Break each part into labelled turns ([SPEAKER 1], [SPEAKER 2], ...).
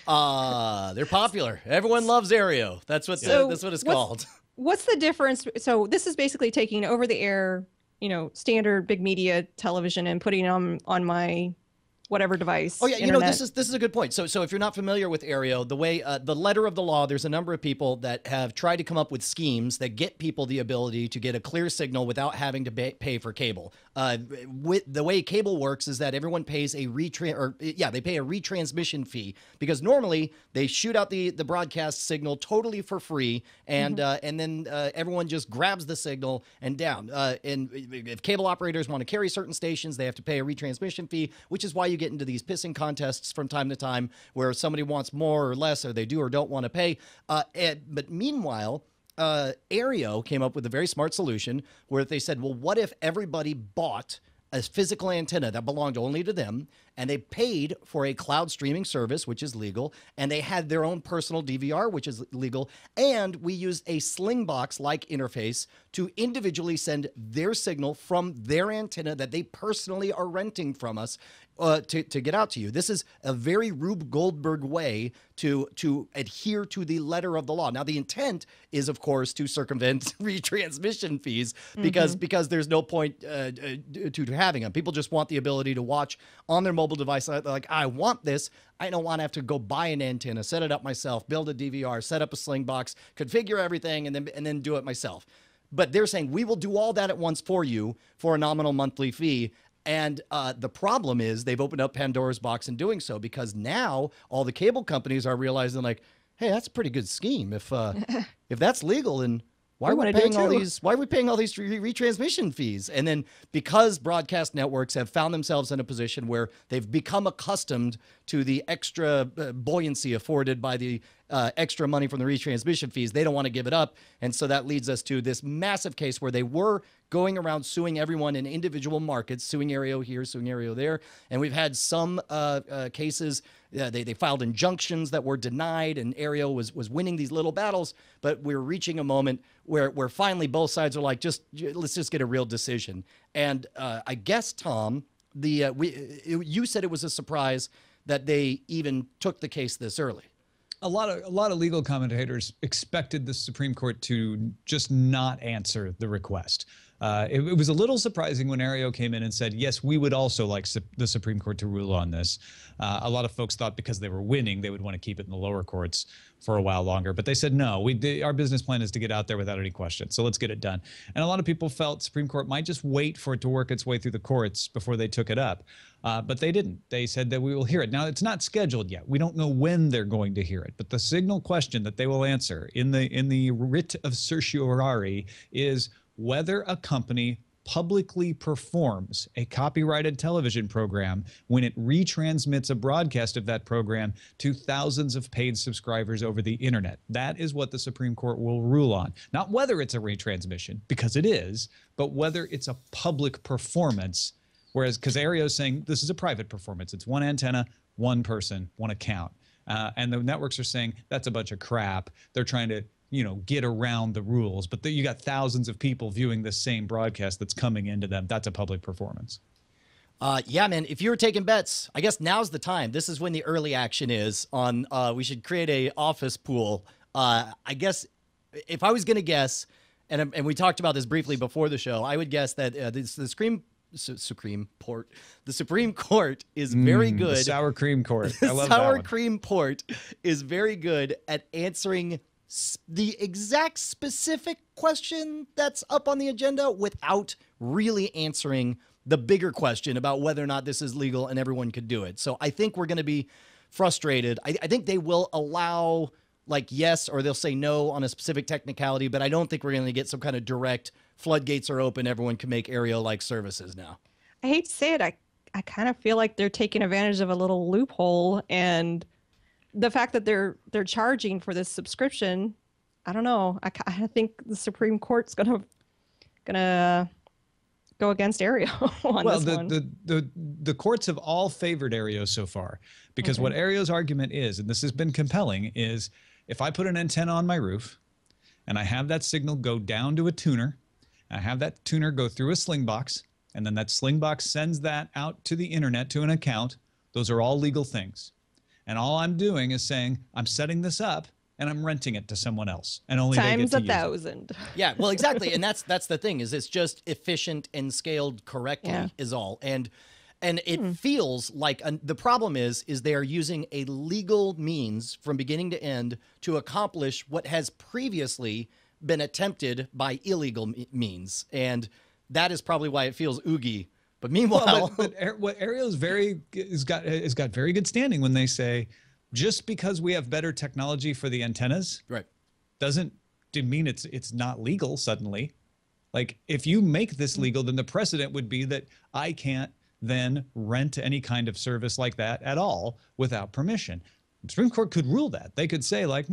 [SPEAKER 1] They're popular. Everyone loves Aereo. That's what that's what it's called.
[SPEAKER 2] What's the difference? So this is basically taking over the air, standard big media television and putting it on my whatever device.
[SPEAKER 1] Oh yeah,
[SPEAKER 2] internet.
[SPEAKER 1] this is a good point. So if you're not familiar with Aereo, the way the letter of the law, there's a number of people that have tried to come up with schemes that get people the ability to get a clear signal without having to pay for cable. With the way cable works is that everyone pays they pay a retransmission fee, because normally they shoot out the broadcast signal totally for free, and then everyone just grabs the signal and down. And if cable operators want to carry certain stations, they have to pay a retransmission fee, which is why you get into these pissing contests from time to time where somebody wants more or less, or they do or don't want to pay. But meanwhile, Aereo came up with a very smart solution where they said, well, what if everybody bought a physical antenna that belonged only to them, and they paid for a cloud streaming service, which is legal, and they had their own personal DVR, which is legal, and we used a Slingbox-like interface to individually send their signal from their antenna that they personally are renting from us to get out to you. This is a very Rube Goldberg way to adhere to the letter of the law. Now, the intent is, of course, to circumvent retransmission fees, because there's no point to having them. People just want the ability to watch on their mobile device. They're like, I want this. I don't want to have to go buy an antenna, set it up myself, build a DVR, set up a Slingbox, configure everything, and then do it myself. But they're saying, we will do all that at once for you for a nominal monthly fee. And the problem is they've opened up Pandora's box in doing so, because now all the cable companies are realizing, like, hey, that's a pretty good scheme. If that's legal, then why are we paying all these retransmission fees? And then because broadcast networks have found themselves in a position where they've become accustomed to the extra buoyancy afforded by the extra money from the retransmission fees, they don't want to give it up. And so that leads us to this massive case where they were going around suing everyone in individual markets, suing Aereo here, suing Aereo there. And we've had some cases, they filed injunctions that were denied, and Aereo was winning these little battles. But we're reaching a moment where finally both sides are like, let's just get a real decision. And I guess, Tom, you said it was a surprise that they even took the case this early.
[SPEAKER 3] A lot of legal commentators expected the Supreme Court to just not answer the request. It was a little surprising when Aereo came in and said, yes, we would also like the Supreme Court to rule on this. A lot of folks thought because they were winning, they would want to keep it in the lower courts for a while longer. But they said, no, our business plan is to get out there without any question. So let's get it done. And a lot of people felt Supreme Court might just wait for it to work its way through the courts before they took it up. But they didn't. They said that we will hear it. Now, it's not scheduled yet. We don't know when they're going to hear it. But the signal question that they will answer in the writ of certiorari is whether a company publicly performs a copyrighted television program when it retransmits a broadcast of that program to thousands of paid subscribers over the internet. That is what the Supreme Court will rule on. Not whether it's a retransmission, because it is, but whether it's a public performance. Whereas, because Aereo is saying this is a private performance. It's one antenna, one person, one account. And the networks are saying that's a bunch of crap. They're trying to get around the rules, but you got thousands of people viewing the same broadcast that's coming into them. That's a public performance.
[SPEAKER 1] Yeah, man, if you were taking bets, I guess now's the time. This is when the early action is on, we should create a office pool. I guess if I was going to guess, and we talked about this briefly before the show, I would guess that the Supreme Court is very good.
[SPEAKER 3] The sour cream court. I love
[SPEAKER 1] that one.
[SPEAKER 3] Sour
[SPEAKER 1] cream court is very good at answering the exact specific question that's up on the agenda without really answering the bigger question about whether or not this is legal and everyone could do it. So I think we're going to be frustrated. I think they will allow, like, yes, or they'll say no on a specific technicality, but I don't think we're going to get some kind of direct floodgates are open, everyone can make Aereo-like services now.
[SPEAKER 2] I hate to say it, I kind of feel like they're taking advantage of a little loophole, and the fact that they're charging for this subscription, I don't know. I think the Supreme Court's gonna go against Aereo on this one.
[SPEAKER 3] The courts have all favored Aereo so far, because what Aereo's argument is, and this has been compelling, is if I put an antenna on my roof and I have that signal go down to a tuner, and I have that tuner go through a Slingbox, and then that Slingbox sends that out to the internet to an account, those are all legal things. And all I'm doing is saying, I'm setting this up and I'm renting it to someone else. And only they get
[SPEAKER 2] Times
[SPEAKER 3] to use it.
[SPEAKER 2] 1,000.
[SPEAKER 1] Yeah, well, exactly. And that's the thing, is it's just efficient and scaled correctly is all. And it feels like the problem is they are using a legal means from beginning to end to accomplish what has previously been attempted by illegal means. And that is probably why it feels oogie. But meanwhile,
[SPEAKER 3] what Aereo's has got very good standing when they say, just because we have better technology for the antennas,
[SPEAKER 1] right,
[SPEAKER 3] doesn't mean it's not legal suddenly. Like, if you make this legal, then the precedent would be that I can't then rent any kind of service like that at all without permission. The Supreme Court could rule that. They could say, like,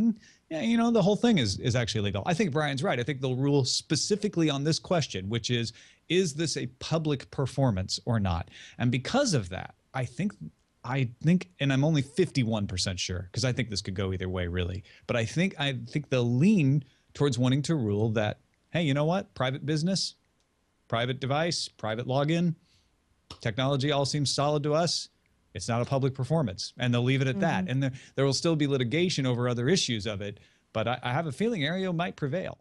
[SPEAKER 3] yeah, you know, the whole thing is actually legal. I think Brian's right. I think they'll rule specifically on this question, which is this a public performance or not? And because of that, I think, and I'm only 51% sure, because I think this could go either way, really. But I think they'll lean towards wanting to rule that, hey, you know what? Private business, private device, private login, technology all seems solid to us. It's not a public performance, and they'll leave it at that. And there will still be litigation over other issues of it, but I have a feeling Aereo might prevail.